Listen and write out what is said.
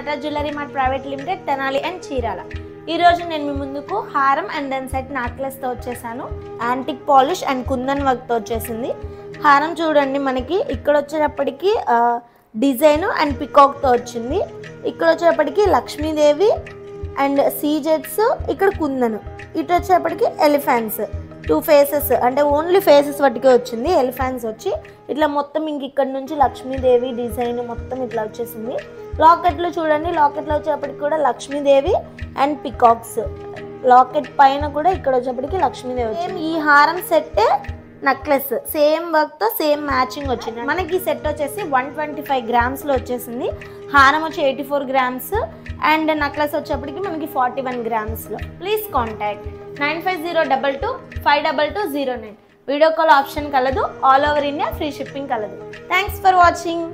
Nataraj jewellery mart private limited, Tenali and Chirala. ఈ రోజు నేను మీ ముందుకు హారం అండ్ దెన్ సెట్ నెక్లెస్ తో వచ్చేసాను. Antique polish and kundan work తో వచ్చేసింది. హారం చూడండి, మనకి ఇక్కడ వచ్చేటప్పటికి డిజైన్ అండ్ పికాక్ తో వచ్చింది. ఇక్కడ వచ్చేటప్పటికి లక్ష్మీదేవి అండ్ సీజెట్స్, ఇక్కడ కుందన్. ఇటు వచ్చేటప్పటికి ఎలిఫెంట్స్, 2 ఫేసెస్, అంటే ఓన్లీ ఫేసెస్ వాటికే వచ్చింది. ఎలిఫెంట్స్ వచ్చి ఇట్లా మొత్తం ఇంక ఇక్కడ నుంచి లక్ష్మీదేవి డిజైన్ మొత్తం ఇట్లా వచ్చేసింది. లాకెట్లో చూడండి, లాకెట్లో వచ్చేటప్పటికి కూడా లక్ష్మీదేవి అండ్ పికాక్స్. లాకెట్ పైన కూడా ఇక్కడ వచ్చేటప్పటికి లక్ష్మీదేవి వచ్చింది. ఈ హారం సెట్ నెక్లెస్ సేమ్ వర్క్ తో సేమ్ మ్యాచింగ్ వచ్చింది. మనకి ఈ సెట్ వచ్చేసి 125 grams లో వచ్చేసింది. హారం వచ్చి 84 grams అండ్ నెక్లెస్ వచ్చేప్పటికి మనకి 41 grams లో. Please contact 9502252209. Video call option కలదు. All over India free shipping కలదు. Thanks for watching.